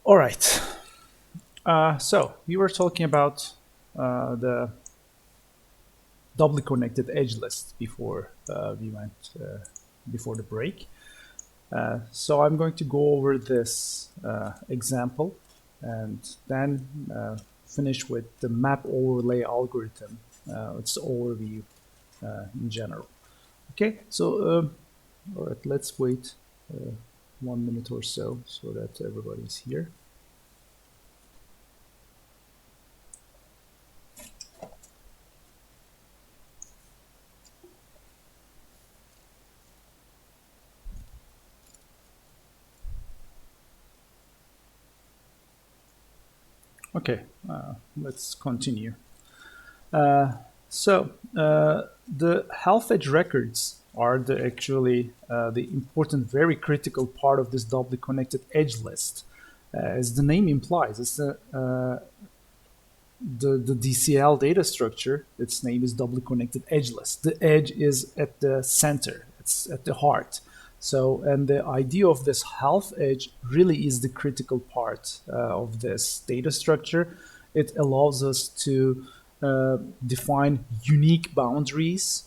All right. So we were talking about the doubly connected edge list before we went before the break. So I'm going to go over this example and then finish with the map overlay algorithm. Its overview in general. Okay. So all right. Let's wait 1 minute or so that everybody's here. Okay, let's continue. The half edge records are the important, very critical part of this doubly connected edge list. As the name implies, it's the DCL data structure. Its name is doubly connected edge list. The edge is at the center. It's at the heart. So, and the idea of this half edge really is the critical part of this data structure. It allows us to define unique boundaries,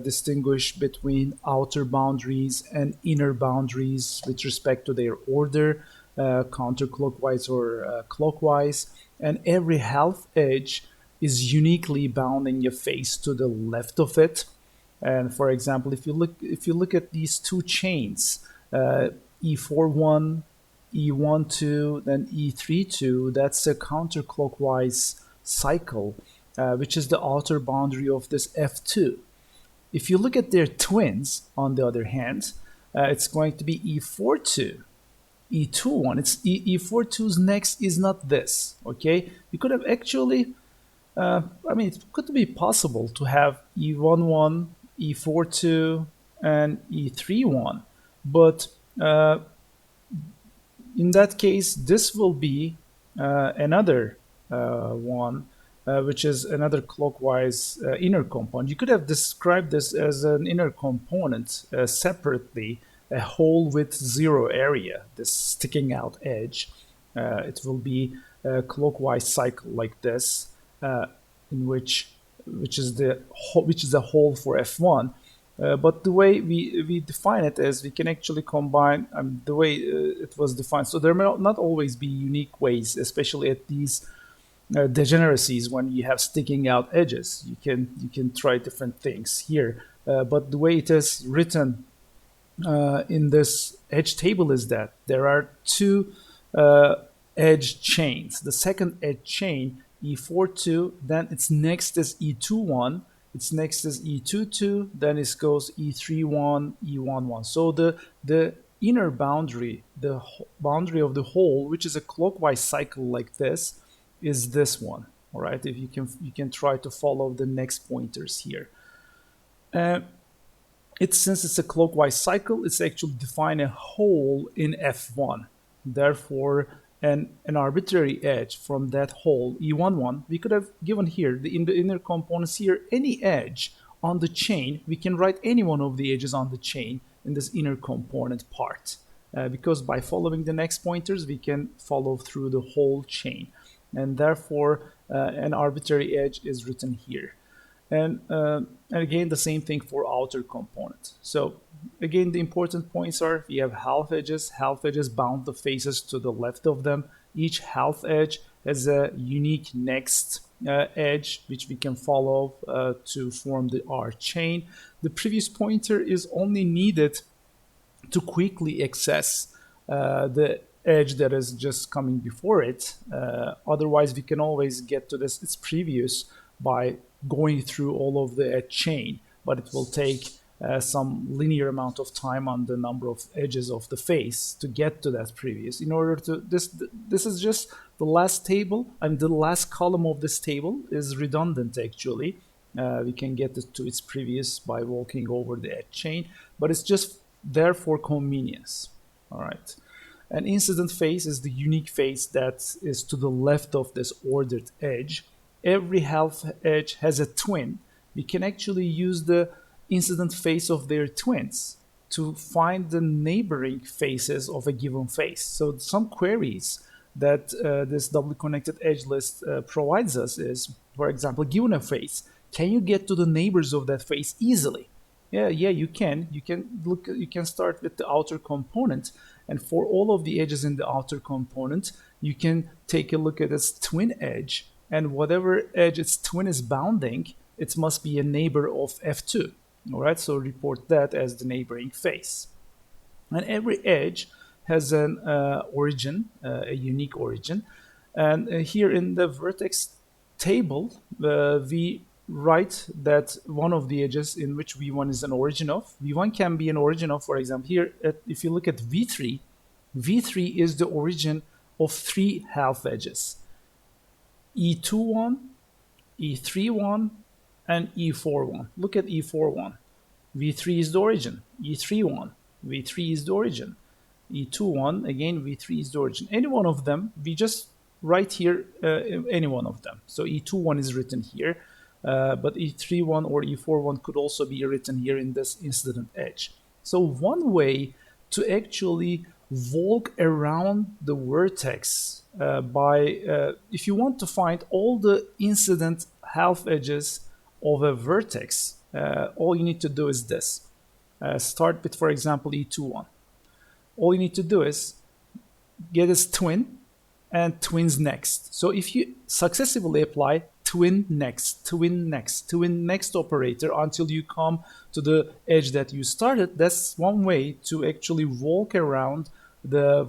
distinguish between outer boundaries and inner boundaries with respect to their order, counterclockwise or clockwise. And every half edge is uniquely bounding a face to the left of it. And for example, if you look at these two chains, E41, E12, then E32, that's a counterclockwise cycle, which is the outer boundary of this F2. If you look at their twins, on the other hand, it's going to be E42, E21. It's E42's next is not this. Okay, you could have actually. It could be possible to have E11, E42, and E31, but in that case, this will be another one, which is another clockwise inner component. You could have described this as an inner component separately, a hole with zero area, this sticking out edge. It will be a clockwise cycle like this. In which is a hole for F1, but the way we define it is we can actually combine the way it was defined. So there may not always be unique ways, especially at these degeneracies when you have sticking out edges. You can try different things here, but the way it is written in this edge table is that there are two edge chains. The second edge chain, E42, then its next is E21, its next is E22, then it goes E31, E11. So the inner boundary, the boundary of the whole, which is a clockwise cycle like this, is this one. All right, if you can try to follow the next pointers here. Since it's a clockwise cycle, it's actually define a hole in F1. Therefore, an arbitrary edge from that hole, E11, we could have given here, in the inner components here, any edge on the chain. We can write any one of the edges on the chain in this inner component part. Because by following the next pointers, we can follow through the whole chain. And therefore, an arbitrary edge is written here. And again, the same thing for outer component. So again, the important points are we have half edges. Half edges bound the faces to the left of them. Each half edge has a unique next edge, which we can follow to form our chain. The previous pointer is only needed to quickly access the edge that is just coming before it. Otherwise, we can always get to its previous by going through all of the chain, but it will take some linear amount of time on the number of edges of the face to get to that previous. In order to this is just the last table, and the last column of this table is redundant actually. We can get it to its previous by walking over the edge chain, but it's just there for convenience. All right. An incident face is the unique face that is to the left of this ordered edge. Every half edge has a twin. We can actually use the incident face of their twins to find the neighboring faces of a given face. So some queries that this doubly connected edge list provides us is, for example, given a face, can you get to the neighbors of that face easily? Yeah, you can. You can start with the outer component, and for all of the edges in the outer component, you can take a look at its twin edge, and whatever edge its twin is bounding, it must be a neighbor of F2. All right, so report that as the neighboring face. And every edge has an origin, a unique origin. And here in the vertex table, we write that one of the edges in which V1 is an origin of. V1 can be an origin of, for example, here, if you look at V3, V3 is the origin of 3 half edges. E21, E31, and E41. Look at E41. V3 is the origin. E31, V3 is the origin. E21, again, V3 is the origin. Any one of them, we just write here any one of them. So E21 is written here. But E31 or E41 could also be written here in this incident edge. So one way to actually walk around the vertex if you want to find all the incident half edges of a vertex, all you need to do is this. Start with, for example, E21. All you need to do is get its twin and twins next. So if you successively apply twin next, twin next, twin next operator until you come to the edge that you started, that's one way to actually walk around the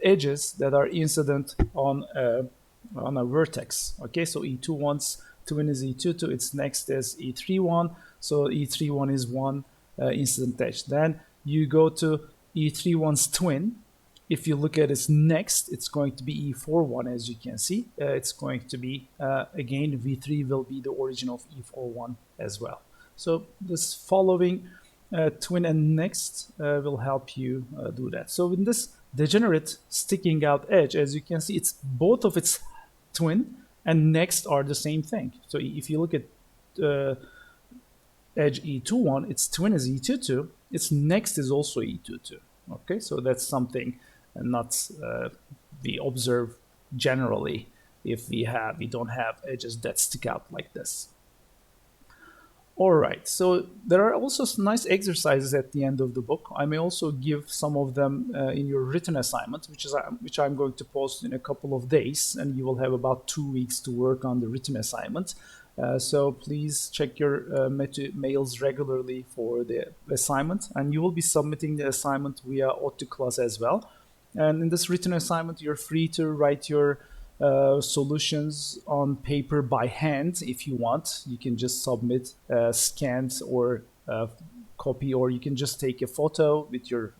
edges that are incident on a vertex. Okay, so E21's twin is E22, its next is E31, so E31 is one incident edge. Then you go to E31's twin. If you look at its next, it's going to be E41, as you can see. It's going to be, again, V3 will be the origin of E41 as well. So this following twin and next will help you do that. So in this degenerate sticking out edge, as you can see, it's both of its twin and next are the same thing. So if you look at edge E21, its twin is E22, its next is also E22. Okay, so that's something not we observe generally if we don't have edges that stick out like this. All right, so there are also nice exercises at the end of the book. I may also give some of them in your written assignment, which I'm going to post in a couple of days, and you will have about 2 weeks to work on the written assignment. So please check your mails regularly for the assignment, and you will be submitting the assignment via OttoClass as well. And in this written assignment, you're free to write your solutions on paper by hand if you want. You can just submit scanned or copy, or you can just take a photo with your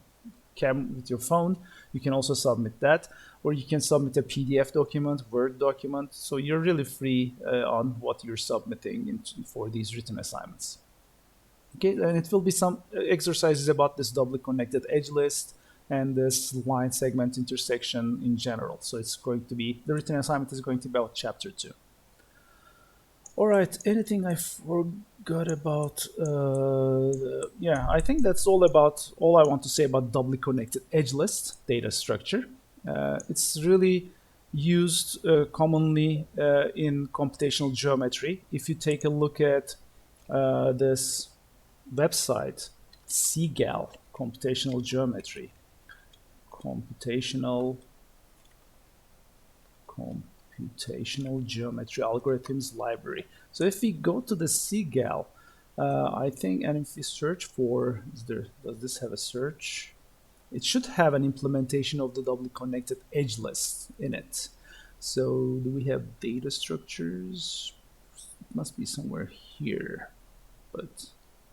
phone. You can also submit that, or you can submit a PDF document, Word document. So you're really free on what you're submitting for these written assignments. Okay, and it will be some exercises about this doubly connected edge list and this line segment intersection in general. So it's going to be, the written assignment is going to be about chapter 2. All right, anything I forgot about? Yeah, I think that's all I want to say about doubly connected edge list data structure. It's really used commonly in computational geometry. If you take a look at this website, CEGAL, computational geometry, computational geometry algorithms library. So if we go to the CEGAL, I think, and if we search for, does this have a search? It should have an implementation of the doubly connected edge list in it. So do we have data structures? It must be somewhere here, but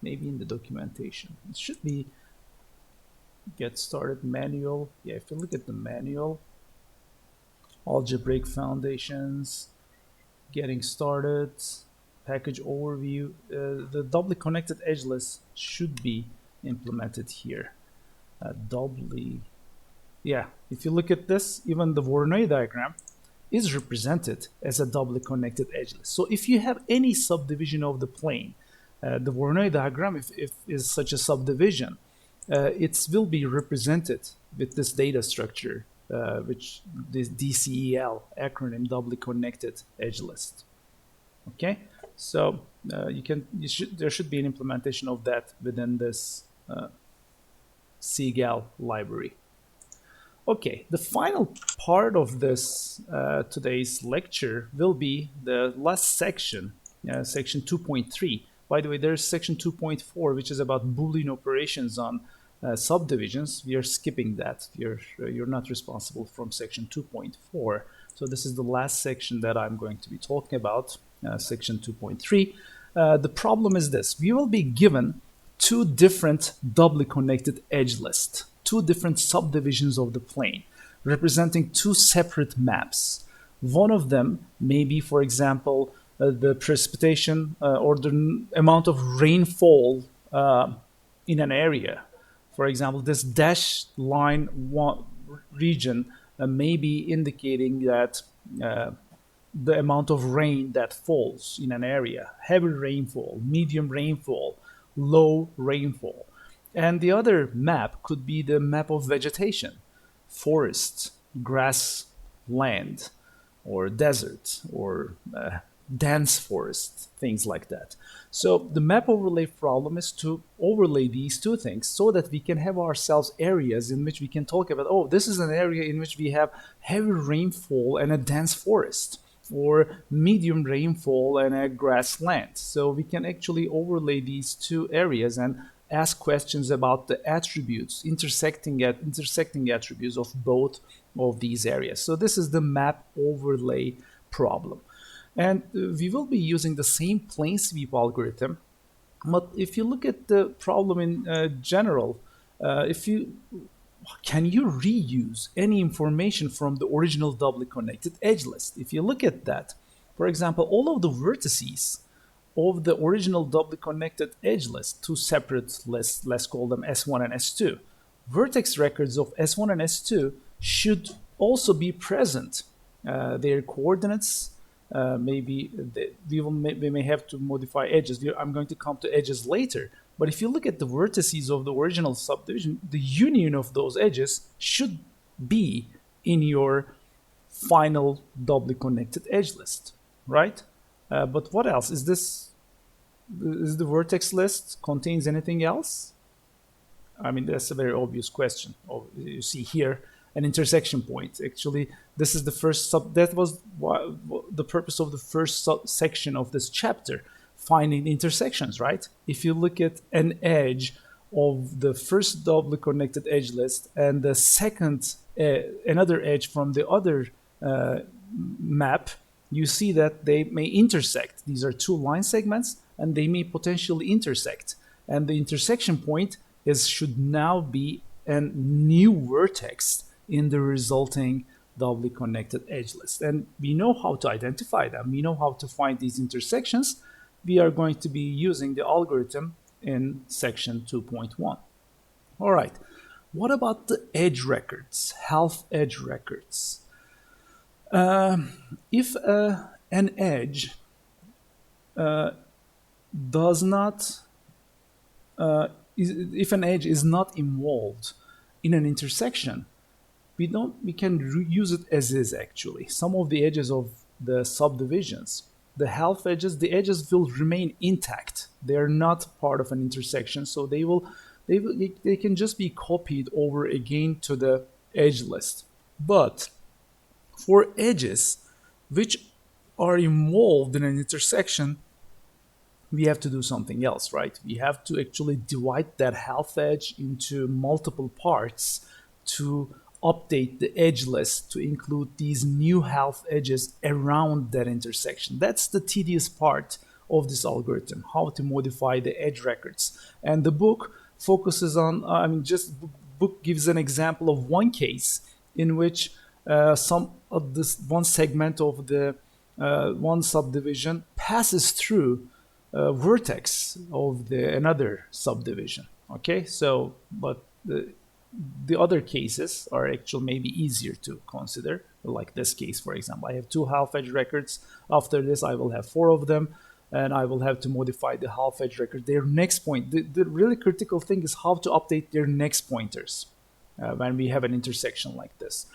maybe in the documentation. It should be get started manual. Yeah, if you look at the manual, algebraic foundations, getting started, package overview, the doubly connected edge list should be implemented here. Yeah, if you look at this, even the Voronoi diagram is represented as a doubly connected edge list. So if you have any subdivision of the plane, the Voronoi diagram if is such a subdivision, it will be represented with this data structure, which this DCEL acronym, doubly connected edge list. Okay, so there should be an implementation of that within this CEGAL library. Okay, the final part of this today's lecture will be the last section, section 2.3. By the way, there's section 2.4, which is about Boolean operations on subdivisions. We are skipping that. You're not responsible from section 2.4. So this is the last section that I'm going to be talking about, section 2.3. The problem is this. We will be given two different doubly connected edge lists, two different subdivisions of the plane, representing two separate maps. One of them may be, for example, the precipitation or the amount of rainfall in an area. For example, this dashed line region may be indicating that the amount of rain that falls in an area, heavy rainfall, medium rainfall, low rainfall. And the other map could be the map of vegetation, forest, grass, land, or desert, or dense forest, things like that. So the map overlay problem is to overlay these two things so that we can have ourselves areas in which we can talk about, oh, this is an area in which we have heavy rainfall and a dense forest, or medium rainfall and a grassland. So we can actually overlay these two areas and ask questions about the attributes, intersecting attributes of both of these areas. So this is the map overlay problem. And we will be using the same plane sweep algorithm. But if you look at the problem in general, can you reuse any information from the original doubly connected edge list? If you look at that, for example, all of the vertices of the original doubly connected edge list, two separate lists, let's call them S1 and S2. Vertex records of S1 and S2 should also be present. Their coordinates, maybe we may have to modify edges. I'm going to come to edges later. But if you look at the vertices of the original subdivision, the union of those edges should be in your final doubly connected edge list, right? But what else? Is the vertex list contains anything else? I mean, that's a very obvious question. Oh, you see here an intersection point. Actually, this is the first that was the purpose of the first section of this chapter, finding intersections, right? If you look at an edge of the first doubly connected edge list and the second, another edge from the other map, you see that they may intersect. These are two line segments, and they may potentially intersect. And the intersection point should now be a new vertex in the resulting doubly connected edge list. And we know how to identify them. We know how to find these intersections. We are going to be using the algorithm in section 2.1. All right. What about the edge records, half edge records? If an edge if an edge is not involved in an intersection, we can use it as is. Actually, some of the edges of the subdivisions, the half edges, the edges will remain intact. They are not part of an intersection, so they can just be copied over again to the edge list. But for edges which are involved in an intersection, we have to do something else, right? We have to actually divide that half edge into multiple parts to update the edge list to include these new half edges around that intersection. That's the tedious part of this algorithm, how to modify the edge records. And the book focuses on, book gives an example of one case in which some of this one segment of the one subdivision passes through vertex of another subdivision. Okay, so but the other cases are actually maybe easier to consider, like this case, for example. I have two half edge records. After this, I will have 4 of them. and I will have to modify the half edge record, their next point. The really critical thing is how to update their next pointers when we have an intersection like this.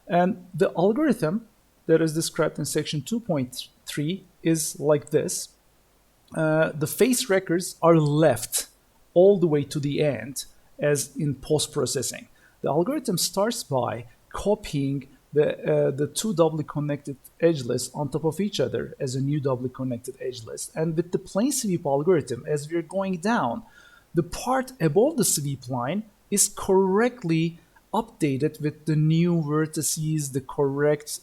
And the algorithm that is described in section 2.3 is like this. The face records are left all the way to the end as in post-processing. The algorithm starts by copying the two doubly connected edge lists on top of each other as a new doubly connected edge list. And with the plane sweep algorithm, as we're going down, the part above the sweep line is correctly updated with the new vertices, the correct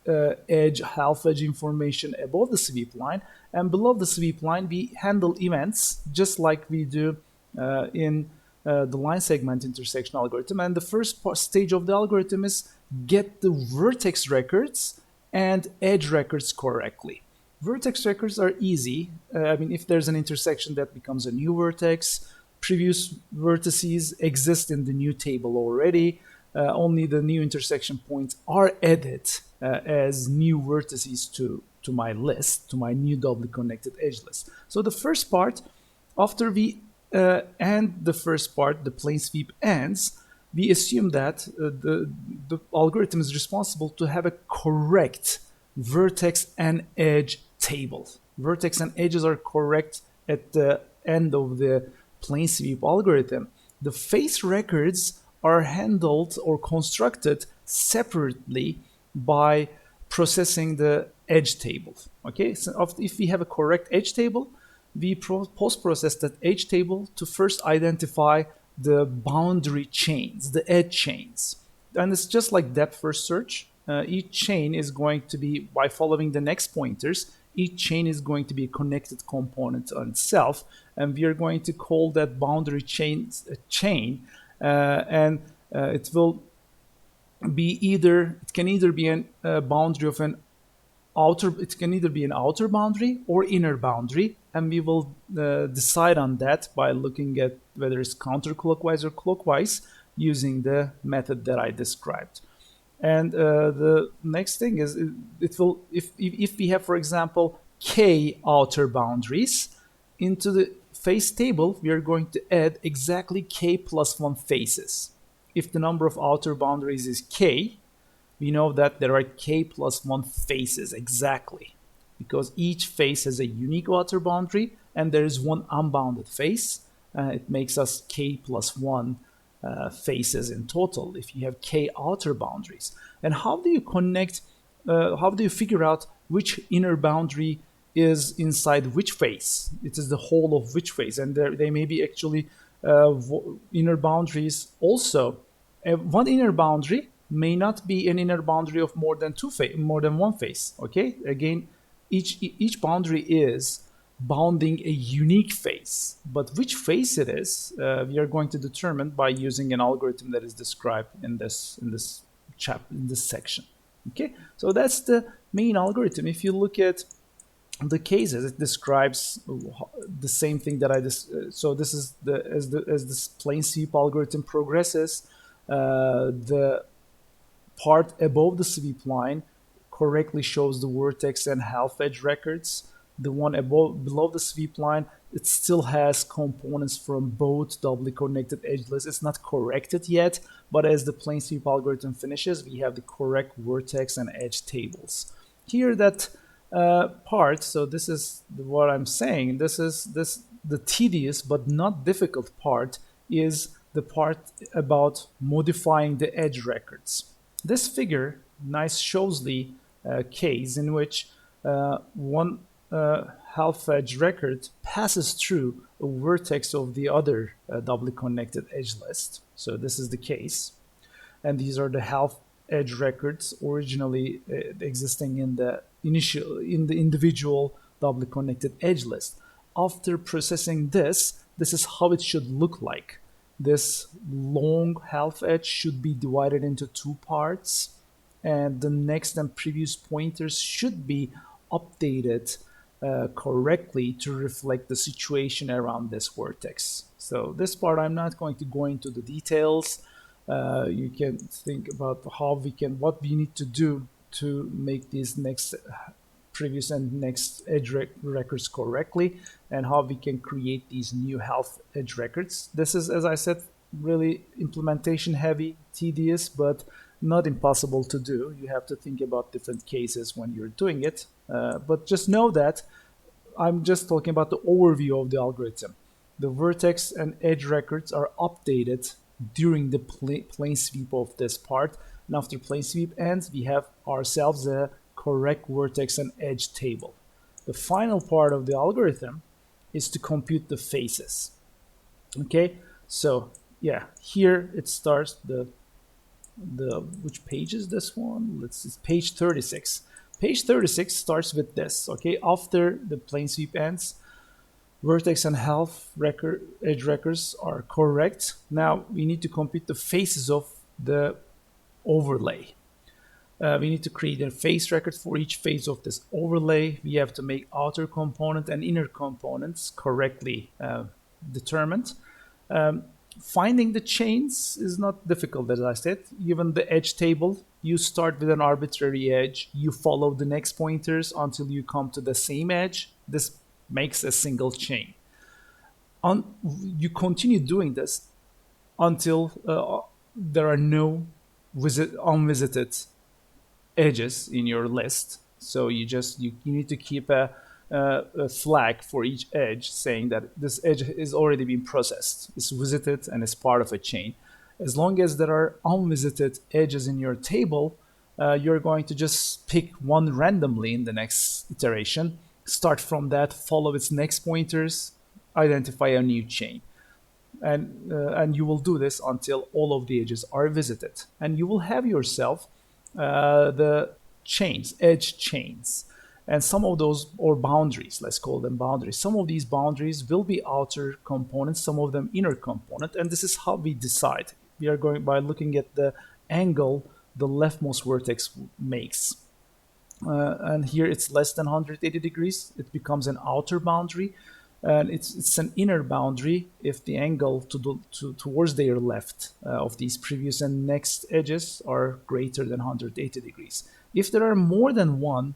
edge, half edge information above the sweep line, and below the sweep line we handle events just like we do in the line segment intersection algorithm. And the first stage of the algorithm is get the vertex records and edge records correctly. Vertex records are easy. If there's an intersection that becomes a new vertex, previous vertices exist in the new table already. Only the new intersection points are added as new vertices to my list, to my new doubly connected edge list. So the first part, after we end the first part, the plane sweep ends, we assume that the algorithm is responsible to have a correct vertex and edge table. Vertex and edges are correct at the end of the plane sweep algorithm. The face records are handled or constructed separately by processing the edge table. Okay, so if we have a correct edge table, we post-process that edge table to first identify the boundary chains, the edge chains. And it's just like depth first search. Each chain is going to be, by following the next pointers, each chain is going to be a connected component on itself, and we are going to call that boundary chain a chain, and it will be it can either be a boundary of an outer, it can either be an outer boundary or inner boundary, and we will decide on that by looking at whether it's counterclockwise or clockwise using the method that I described. And the next thing is it will, if we have, for example, k outer boundaries, into the face table we are going to add exactly k plus 1 faces. If the number of outer boundaries is k, we know that there are k plus 1 faces exactly, because each face has a unique outer boundary and there is one unbounded face. It makes us k plus 1 faces in total if you have k outer boundaries. And how do you connect, how do you figure out which inner boundary is inside which face? It is the whole of which face, and they may be actually inner boundaries also. One inner boundary may not be an inner boundary of more than one face. Okay, again, each boundary is bounding a unique face, but which face it is, we are going to determine by using an algorithm that is described in this section. Okay, so that's the main algorithm. If you look at the cases, it describes the same thing that I just. So this is as this plane sweep algorithm progresses, the part above the sweep line correctly shows the vertex and half edge records. The one below the sweep line, it still has components from both doubly connected edge lists. It's not corrected yet, but as the plane sweep algorithm finishes, we have the correct vertex and edge tables. Here, that part, so this is what I'm saying, the tedious but not difficult part is the part about modifying the edge records. This figure nice shows the case in which one half edge record passes through a vertex of the other doubly connected edge list. So this is the case, and these are the half edge records originally existing in the individual doubly connected edge list. After processing this is how it should look like. This long half edge should be divided into two parts, and the next and previous pointers should be updated correctly to reflect the situation around this vertex. So this part I'm not going to go into the details. You can think about what we need to do to make these next previous and next edge records correctly, and how we can create these new health edge records. This is, as I said, really implementation heavy, tedious, but not impossible to do. You have to think about different cases when you're doing it, but just know that I'm just talking about the overview of the algorithm. The vertex and edge records are updated during the plane sweep of this part, and after plane sweep ends, we have ourselves a correct vertex and edge table. The final part of the algorithm is to compute the faces. Okay, so yeah, here it starts which page is this one? It's page 36. Page 36 starts with this, okay? After the plane sweep ends, vertex and health edge records are correct. Now we need to compute the faces of the overlay. We need to create a face record for each face of this overlay. We have to make outer component and inner components correctly determined. Finding the chains is not difficult, as I said. Given the edge table, you start with an arbitrary edge. You follow the next pointers until you come to the same edge. This makes a single chain. You continue doing this until there are no unvisited edges in your list. So you need to keep a flag for each edge saying that this edge is already been processed, it's visited, and is part of a chain. As long as there are unvisited edges in your table, you're going to just pick one randomly in the next iteration, start from that, follow its next pointers, identify a new chain. And you will do this until all of the edges are visited. And you will have yourself the chains, edge chains. And some of those, or boundaries, let's call them boundaries. Some of these boundaries will be outer components, some of them inner component. And this is how we decide. We are going by looking at the angle the leftmost vertex makes. And here it's less than 180 degrees. It becomes an outer boundary. And it's an inner boundary if the angle towards their left of these previous and next edges are greater than 180 degrees. If there are more than one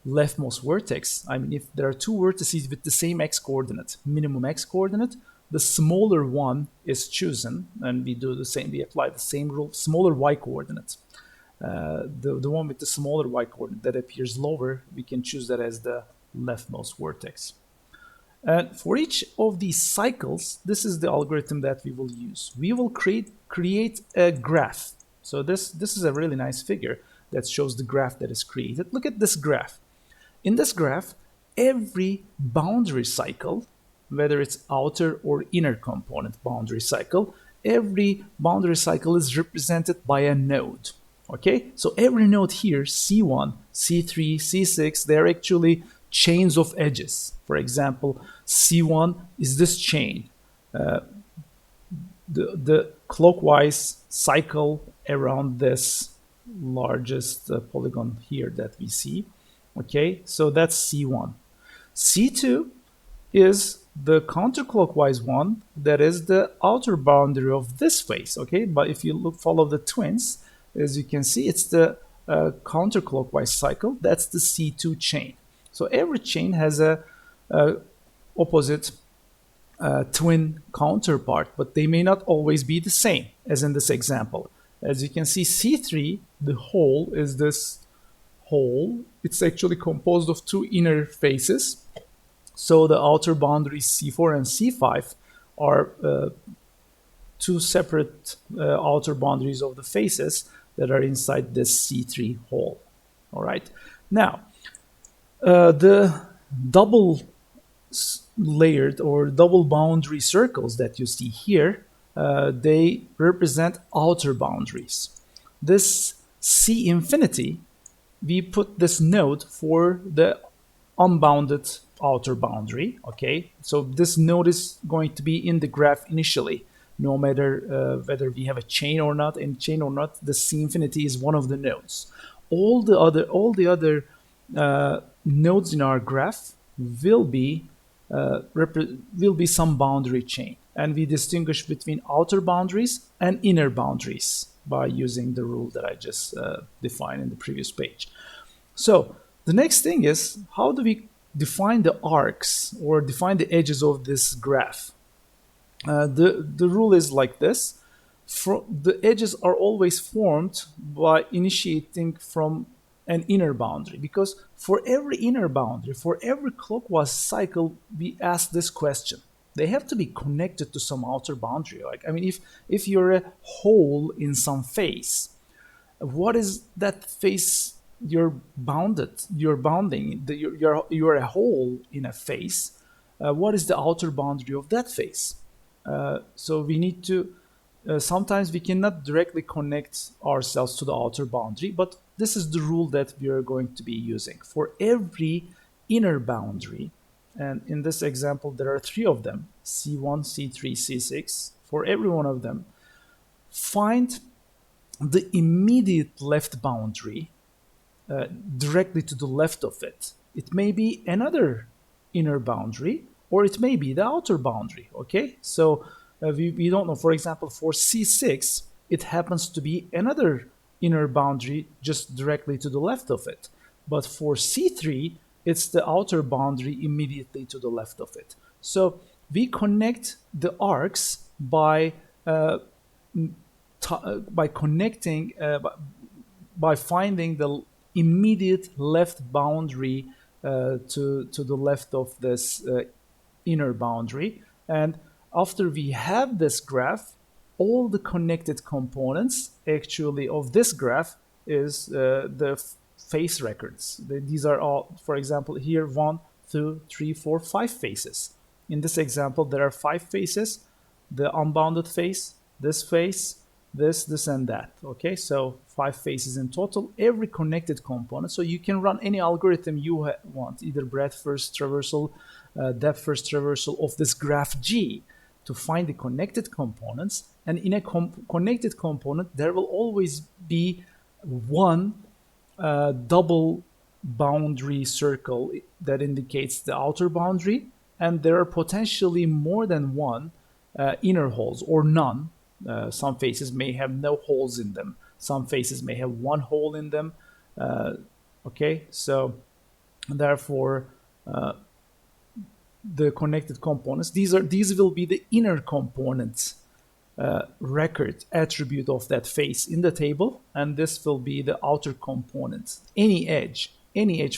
leftmost vertex, I mean, if there are two vertices with the same x coordinate, minimum x coordinate, the smaller one is chosen, and we do the same. We apply the same rule. Smaller y coordinate, the one with the smaller y coordinate that appears lower, we can choose that as the leftmost vertex. And for each of these cycles, this is the algorithm that we will use. We will create a graph. So this is a really nice figure that shows the graph that is created. Look at this graph. In this graph, every boundary cycle, whether it's outer or inner component boundary cycle, every boundary cycle is represented by a node. Okay, so every node here, C1, C3, C6, they're actually chains of edges. For example, C1 is this chain. The clockwise cycle around this largest polygon here that we see. Okay, so that's C1. C2 is the counterclockwise one, that is the outer boundary of this face. Okay, but if you follow the twins, as you can see, it's the counterclockwise cycle. That's the C2 chain. So every chain has a opposite twin counterpart, but they may not always be the same, as in this example. As you can see, C3, the whole is this whole. It's actually composed of two inner faces. So the outer boundaries C4 and C5 are two separate outer boundaries of the faces that are inside this C3 whole. All right. Now, the double layered or double boundary circles that you see here, they represent outer boundaries. This C infinity, we put this node for the unbounded outer boundary. Okay, so this node is going to be in the graph initially, no matter whether we have a chain or not. In chain or not, the C infinity is one of the nodes. All the other nodes in our graph will be some boundary chain, and we distinguish between outer boundaries and inner boundaries by using the rule that I just defined in the previous page. So The next thing is, how do we define the arcs or define the edges of this graph? The rule is like this. The edges are always formed by initiating from an inner boundary, because for every inner boundary, for every clockwise cycle, we ask this question. They have to be connected to some outer boundary. Like, I mean, if you're a hole in some face, what is that face you're bounding? You're a hole in a face. What is the outer boundary of that face? So we need to, sometimes we cannot directly connect ourselves to the outer boundary, but this is the rule that we are going to be using. For every inner boundary, and in this example there are 3 of them, C1, C3, C6, for every one of them, find the immediate left boundary directly to the left of it. It may be another inner boundary, or it may be the outer boundary, okay? So we don't know. For example, for C6, it happens to be another inner boundary just directly to the left of it. But for C3, it's the outer boundary immediately to the left of it. So we connect the arcs by connecting, by finding the immediate left boundary to the left of this inner boundary. And after we have this graph, all the connected components actually of this graph is the face records. These are all, for example, here 1, 2, 3, 4, 5 faces. In this example, there are 5 faces: the unbounded face, this, this, and that. Okay, so 5 faces in total, every connected component. So you can run any algorithm you want, either breadth first traversal, depth first traversal of this graph G, to find the connected components. And in a connected component, there will always be one double boundary circle that indicates the outer boundary, and there are potentially more than one inner holes, or none. Some faces may have no holes in them. Some faces may have one hole in them. Okay, so therefore the connected components, these will be the inner components record attribute of that face in the table, and this will be the outer component. Any edge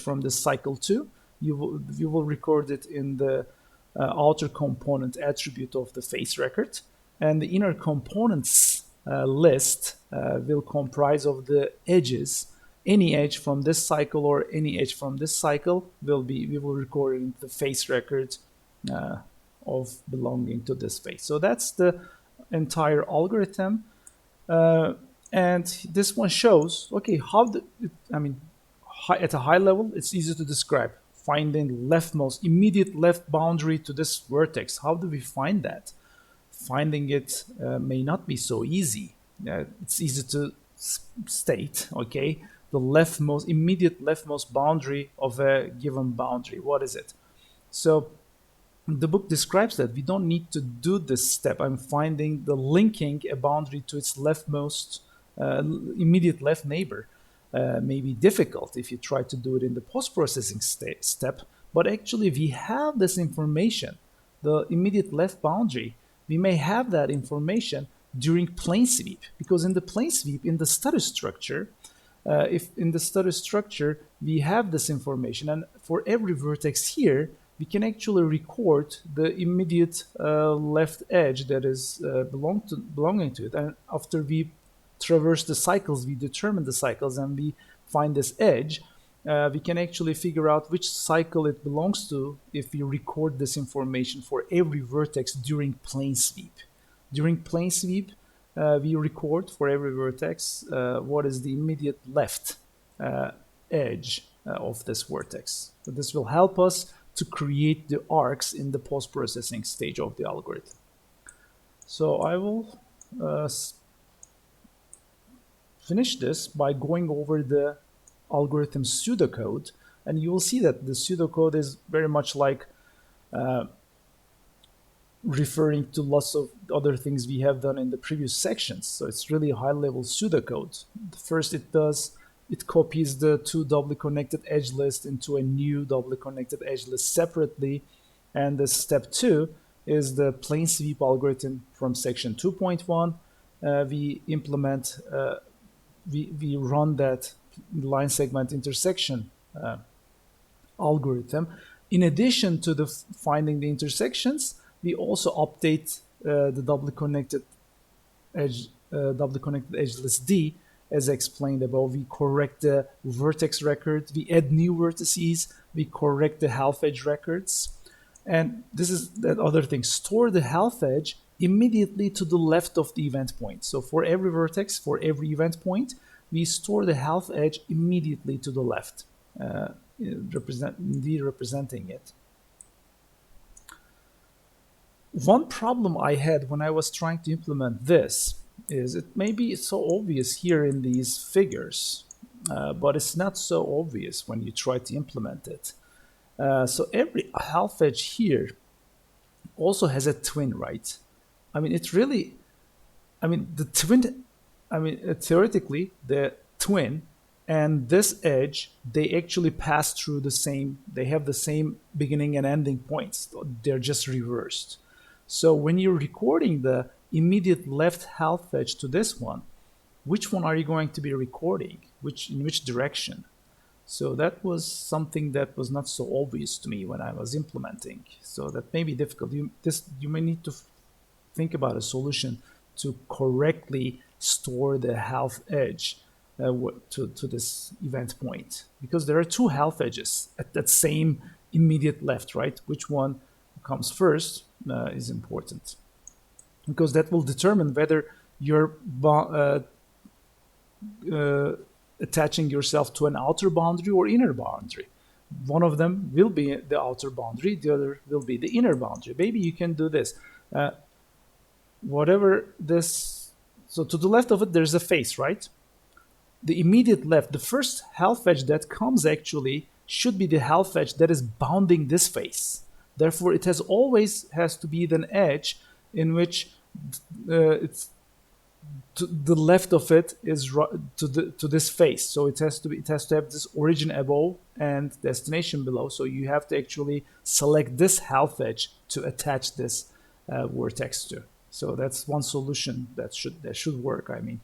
from the cycle 2, you will record it in the outer component attribute of the face record. And the inner components list will comprise of the edges. Any edge from this cycle or any edge from this cycle we will record in the face record of belonging to this face. So that's the entire algorithm. And this one shows, okay, at a high level, it's easy to describe. Finding leftmost, immediate left boundary to this vertex. How do we find that? Finding it may not be so easy. It's easy to state, okay, the immediate leftmost boundary of a given boundary. What is it? So the book describes that we don't need to do this step. I'm finding the linking a boundary to its leftmost immediate left neighbor may be difficult if you try to do it in the post-processing step, but actually we have this information, the immediate left boundary. We may have that information during plane sweep, because in the plane sweep, in the status structure, we have this information, and for every vertex here, we can actually record the immediate left edge that is belonging to it. And after we traverse the cycles, we determine the cycles, and we find this edge, we can actually figure out which cycle it belongs to if we record this information for every vertex during plane sweep. During plane sweep, we record for every vertex what is the immediate left edge of this vertex. So this will help us to create the arcs in the post-processing stage of the algorithm. So I will finish this by going over the algorithm pseudocode, and you will see that the pseudocode is very much like referring to lots of other things we have done in the previous sections. So it's really a high-level pseudocode. First, it does it copies the two doubly connected edge lists into a new doubly connected edge list separately. And the step 2 is the plane sweep algorithm from section 2.1. We implement, we run that line segment intersection algorithm. In addition to the finding the intersections, we also update the doubly connected edge list D, as explained above. We correct the vertex records, we add new vertices, we correct the half edge records. And this is that other thing, store the half edge immediately to the left of the event point. So for every vertex, for every event point, we store the half edge immediately to the left, representing it. One problem I had when I was trying to implement this is it may be so obvious here in these figures, but it's not so obvious when you try to implement it. So every half edge here also has a twin, right? I mean, it's really, I mean, the twin, I mean, theoretically, the twin and this edge, they actually pass through the same, they have the same beginning and ending points. They're just reversed. So when you're recording the immediate left half edge to this one, which one are you going to be recording? In which direction? So that was something that was not so obvious to me when I was implementing. So that may be difficult. You may need to think about a solution to correctly store the half edge to this event point, because there are two half edges at that same immediate left, right? Which one comes first is important, because that will determine whether you're attaching yourself to an outer boundary or inner boundary. One of them will be the outer boundary, the other will be the inner boundary. Maybe you can do this. Whatever this, so to the left of it, there's a face, right? The immediate left, the first half edge that comes actually should be the half edge that is bounding this face. Therefore, it always has to be an edge in which it's to the left of it is to this face. So it has to have this origin above and destination below. So you have to actually select this half edge to attach this vertex to. So that's one solution that should work. I mean,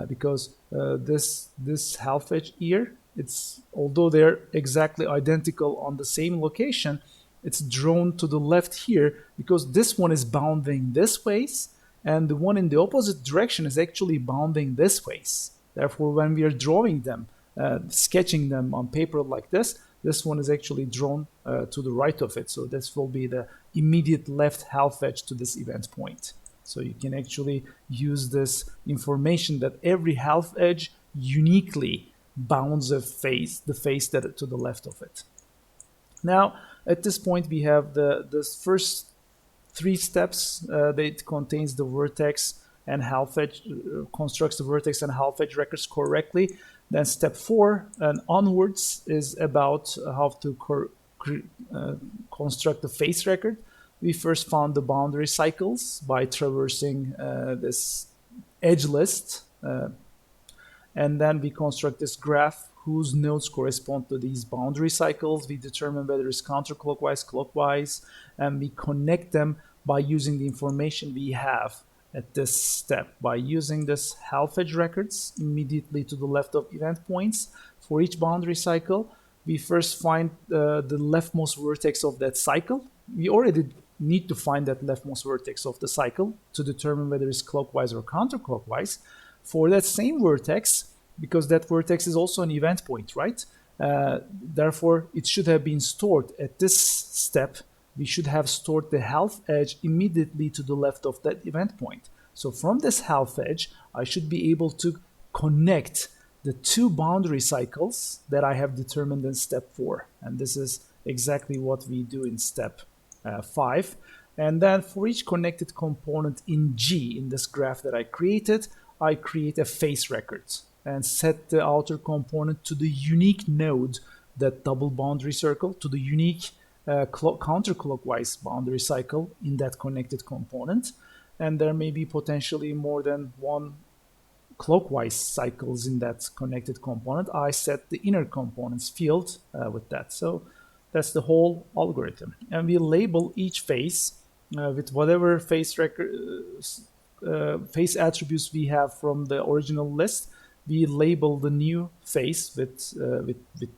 because this half edge here, it's, although they're exactly identical on the same location, it's drawn to the left here because this one is bounding this ways, and the one in the opposite direction is actually bounding this ways. Therefore, when we are drawing them, sketching them on paper like this one is actually drawn to the right of it. So this will be the immediate left half edge to this event point. So you can actually use this information that every half edge uniquely bounds the face that to the left of it. Now, at this point, we have the first three steps. That contains the vertex and half edge, constructs the vertex and half edge records correctly. Then step 4 and onwards is about how to construct the face record. We first found the boundary cycles by traversing this edge list, and then we construct this graph whose nodes correspond to these boundary cycles. We determine whether it's counterclockwise, clockwise, and we connect them by using the information we have at this step, by using this half edge records immediately to the left of event points. For each boundary cycle, we first find the leftmost vertex of that cycle. We already need to find that leftmost vertex of the cycle to determine whether it's clockwise or counterclockwise. For that same vertex, because that vertex is also an event point, right? Therefore, it should have been stored at this step. We should have stored the half edge immediately to the left of that event point. So from this half edge, I should be able to connect the two boundary cycles that I have determined in step 4. And this is exactly what we do in step 5. And then for each connected component in G, in this graph that I create a face record and set the outer component to the unique node, that double boundary circle, to the unique counterclockwise boundary cycle in that connected component. And there may be potentially more than one clockwise cycles in that connected component, I set the inner components field with that. So that's the whole algorithm. And we label each face with whatever face face attributes we have from the original list. We label the new face with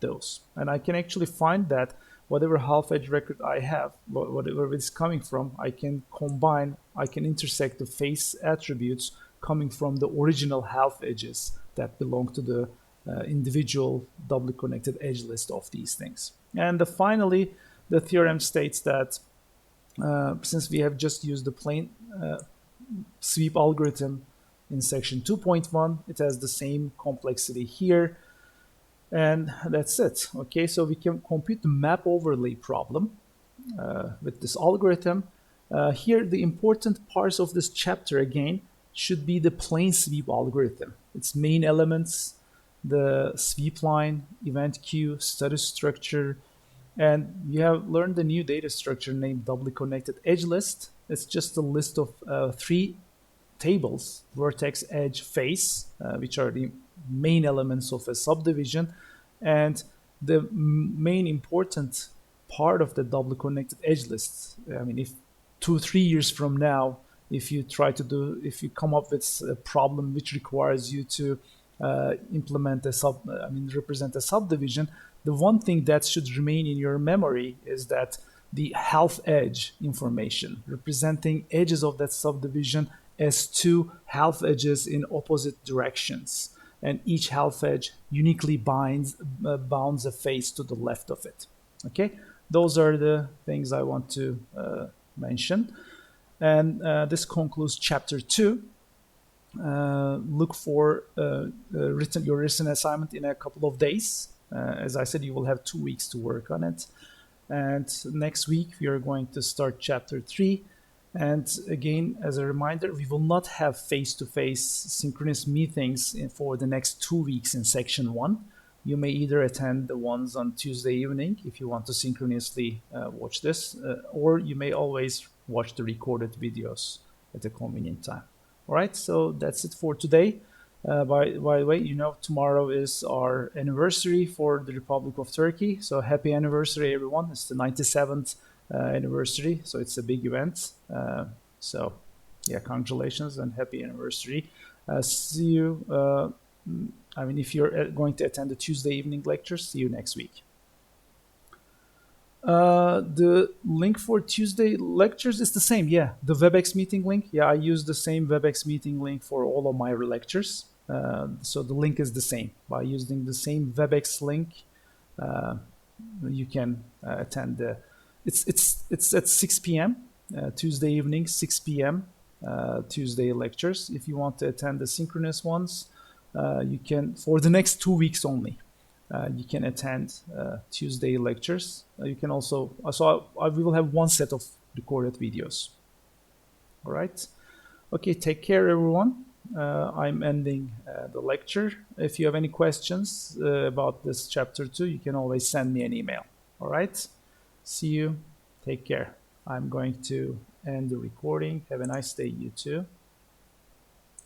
those. And I can actually find that whatever half edge record I have, whatever it's coming from, I can combine, I can intersect the face attributes coming from the original half edges that belong to the individual doubly connected edge list of these things. And finally, the theorem states that since we have just used the plain sweep algorithm in section 2.1, it has the same complexity here. And that's it. Okay, so we can compute the map overlay problem with this algorithm. Here, the important parts of this chapter again should be the plain sweep algorithm. Its main elements, the sweep line, event queue, status structure, and we have learned a new data structure named doubly connected edge list. It's just a list of 3 tables, vertex, edge, face, which are the main elements of a subdivision. And the main important part of the doubly connected edge list, I mean, if 2-3 years from now, if you come up with a problem which requires you to represent a subdivision, the one thing that should remain in your memory is that the half edge information representing edges of that subdivision as 2 half edges in opposite directions, and each half edge uniquely bounds a face to the left of it. Okay, those are the things I want to mention. And this concludes chapter 2. Look for your written assignment in a couple of days. As I said, you will have 2 weeks to work on it. And next week, we are going to start chapter 3. And again, as a reminder, we will not have face-to-face synchronous meetings for the next 2 weeks in section 1. You may either attend the ones on Tuesday evening if you want to synchronously watch this, or you may always watch the recorded videos at a convenient time. All right, so that's it for today. By the way, you know, tomorrow is our anniversary for the Republic of Turkey. So happy anniversary, everyone. It's the 97th anniversary, so it's a big event. So yeah, congratulations and happy anniversary. See you. If you're going to attend the Tuesday evening lectures, see you next week. The link for Tuesday lectures is the same. Yeah, the WebEx meeting link. Yeah, I use the same WebEx meeting link for all of my lectures. So the link is the same. By using the same WebEx link, you can attend the. It's at 6 p.m. Tuesday evening, 6 p.m. Tuesday lectures. If you want to attend the synchronous ones, you can for the next 2 weeks only. You can attend Tuesday lectures. You can also, we will have 1 set of recorded videos. All right. Okay, take care, everyone. I'm ending the lecture. If you have any questions about this chapter 2, you can always send me an email. All right. See you. Take care. I'm going to end the recording. Have a nice day, you too.